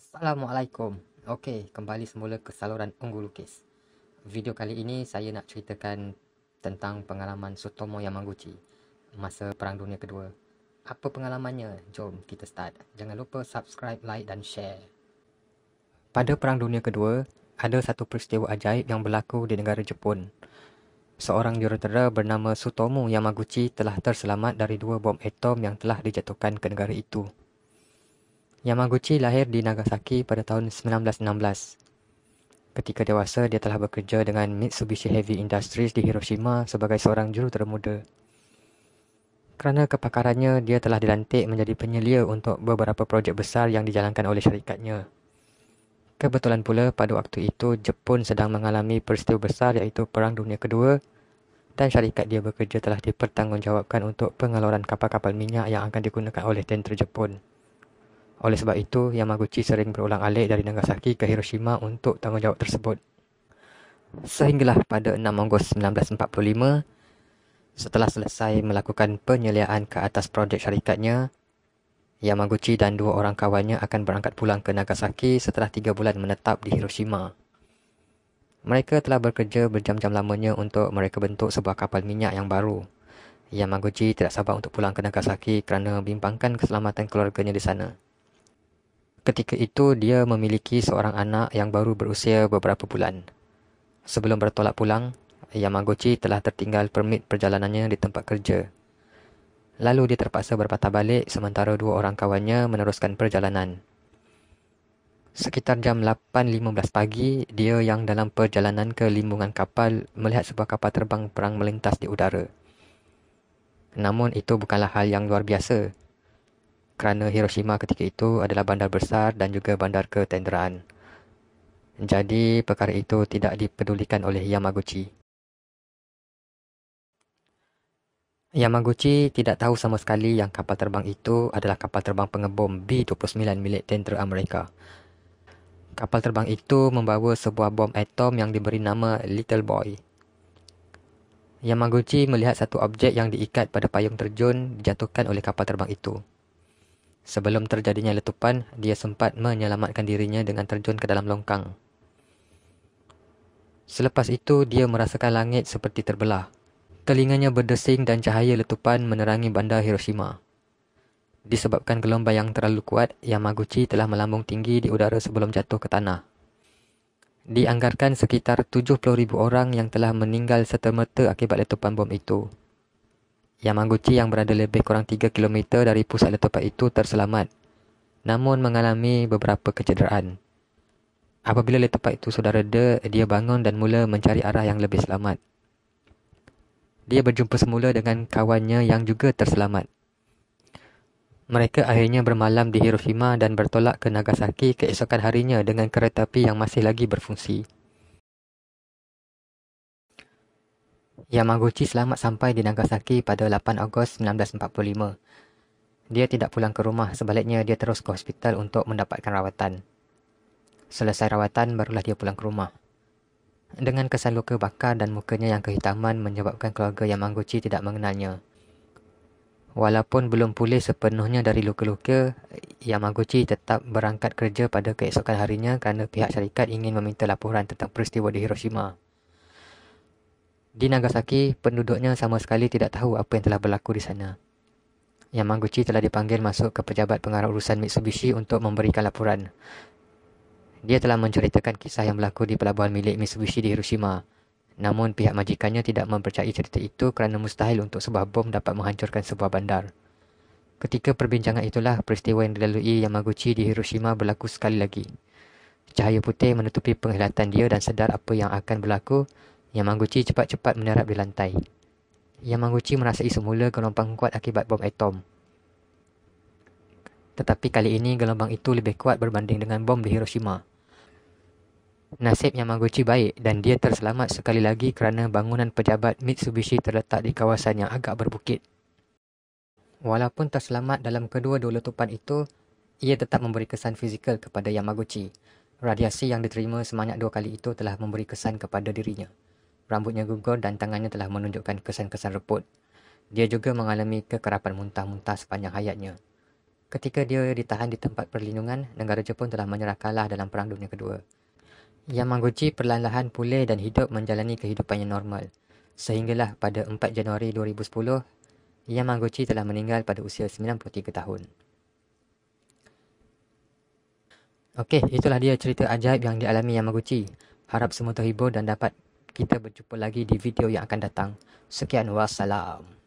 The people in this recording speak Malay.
Assalamualaikum. Okey, kembali semula ke saluran Unggu Lukis. Video kali ini saya nak ceritakan tentang pengalaman Sutomo Yamaguchi masa Perang Dunia Kedua. Apa pengalamannya? Jom kita start. Jangan lupa subscribe, like dan share. Pada Perang Dunia Kedua, ada satu peristiwa ajaib yang berlaku di negara Jepun. Seorang jurutera bernama Sutomo Yamaguchi telah terselamat dari dua bom atom yang telah dijatuhkan ke negara itu. Yamaguchi lahir di Nagasaki pada tahun 1916. Ketika dewasa, dia telah bekerja dengan Mitsubishi Heavy Industries di Hiroshima sebagai seorang jurutera muda. Kerana kepakarannya, dia telah dilantik menjadi penyelia untuk beberapa projek besar yang dijalankan oleh syarikatnya. Kebetulan pula pada waktu itu, Jepun sedang mengalami peristiwa besar iaitu Perang Dunia Kedua dan syarikat dia bekerja telah dipertanggungjawabkan untuk pengeluaran kapal-kapal minyak yang akan digunakan oleh tentera Jepun. Oleh sebab itu, Yamaguchi sering berulang-alik dari Nagasaki ke Hiroshima untuk tanggungjawab tersebut. Sehinggalah pada 6 Ogos 1945, setelah selesai melakukan penyeliaan ke atas projek syarikatnya, Yamaguchi dan dua orang kawannya akan berangkat pulang ke Nagasaki setelah 3 bulan menetap di Hiroshima. Mereka telah bekerja berjam-jam lamanya untuk mereka bentuk sebuah kapal minyak yang baru. Yamaguchi tidak sabar untuk pulang ke Nagasaki kerana membimbangkan keselamatan keluarganya di sana. Ketika itu, dia memiliki seorang anak yang baru berusia beberapa bulan. Sebelum bertolak pulang, Yamaguchi telah tertinggal permit perjalanannya di tempat kerja. Lalu dia terpaksa berpatah balik sementara dua orang kawannya meneruskan perjalanan. Sekitar jam 8.15 pagi, dia yang dalam perjalanan ke limbungan kapal melihat sebuah kapal terbang perang melintas di udara. Namun itu bukanlah hal yang luar biasa, kerana Hiroshima ketika itu adalah bandar besar dan juga bandar ketenteraan. Jadi, perkara itu tidak dipedulikan oleh Yamaguchi. Yamaguchi tidak tahu sama sekali yang kapal terbang itu adalah kapal terbang pengebom B-29 milik tentera Amerika. Kapal terbang itu membawa sebuah bom atom yang diberi nama Little Boy. Yamaguchi melihat satu objek yang diikat pada payung terjun dijatuhkan oleh kapal terbang itu. Sebelum terjadinya letupan, dia sempat menyelamatkan dirinya dengan terjun ke dalam longkang. Selepas itu, dia merasakan langit seperti terbelah. Telinganya berdesing dan cahaya letupan menerangi bandar Hiroshima. Disebabkan gelombang yang terlalu kuat, Yamaguchi telah melambung tinggi di udara sebelum jatuh ke tanah. Dianggarkan sekitar 70,000 orang yang telah meninggal serta-merta akibat letupan bom itu. Yamaguchi yang berada lebih kurang 3 km dari pusat letupan itu terselamat, namun mengalami beberapa kecederaan. Apabila letupan itu sudah reda, dia bangun dan mula mencari arah yang lebih selamat. Dia berjumpa semula dengan kawannya yang juga terselamat. Mereka akhirnya bermalam di Hiroshima dan bertolak ke Nagasaki keesokan harinya dengan kereta api yang masih lagi berfungsi. Yamaguchi selamat sampai di Nagasaki pada 8 Ogos 1945. Dia tidak pulang ke rumah, sebaliknya dia terus ke hospital untuk mendapatkan rawatan. Selesai rawatan, barulah dia pulang ke rumah. Dengan kesan luka bakar dan mukanya yang kehitaman menyebabkan keluarga Yamaguchi tidak mengenalnya. Walaupun belum pulih sepenuhnya dari luka-luka, Yamaguchi tetap berangkat kerja pada keesokan harinya kerana pihak syarikat ingin meminta laporan tentang peristiwa di Hiroshima. Di Nagasaki, penduduknya sama sekali tidak tahu apa yang telah berlaku di sana. Yamaguchi telah dipanggil masuk ke pejabat pengarah urusan Mitsubishi untuk memberikan laporan. Dia telah menceritakan kisah yang berlaku di pelabuhan milik Mitsubishi di Hiroshima. Namun pihak majikannya tidak mempercayai cerita itu kerana mustahil untuk sebuah bom dapat menghancurkan sebuah bandar. Ketika perbincangan itulah peristiwa yang dilalui Yamaguchi di Hiroshima berlaku sekali lagi. Cahaya putih menutupi penglihatan dia dan sedar apa yang akan berlaku. Yamaguchi cepat-cepat menerap di lantai. Yamaguchi merasai semula gelombang kuat akibat bom atom. Tetapi kali ini gelombang itu lebih kuat berbanding dengan bom di Hiroshima. Nasib Yamaguchi baik dan dia terselamat sekali lagi kerana bangunan pejabat Mitsubishi terletak di kawasan yang agak berbukit. Walaupun terselamat dalam kedua-dua letupan itu, ia tetap memberi kesan fizikal kepada Yamaguchi. Radiasi yang diterima sebanyak 2 kali itu telah memberi kesan kepada dirinya. Rambutnya gugur dan tangannya telah menunjukkan kesan-kesan reput. Dia juga mengalami kekerapan muntah-muntah sepanjang hayatnya. Ketika dia ditahan di tempat perlindungan, negara Jepun telah menyerah kalah dalam Perang Dunia Kedua. Yamaguchi perlahan-lahan pulih dan hidup menjalani kehidupannya normal. Sehinggalah pada 4 Januari 2010, Yamaguchi telah meninggal pada usia 93 tahun. Okey, itulah dia cerita ajaib yang dialami Yamaguchi. Harap semua terhibur dan dapat kita berjumpa lagi di video yang akan datang. Sekian, wassalam.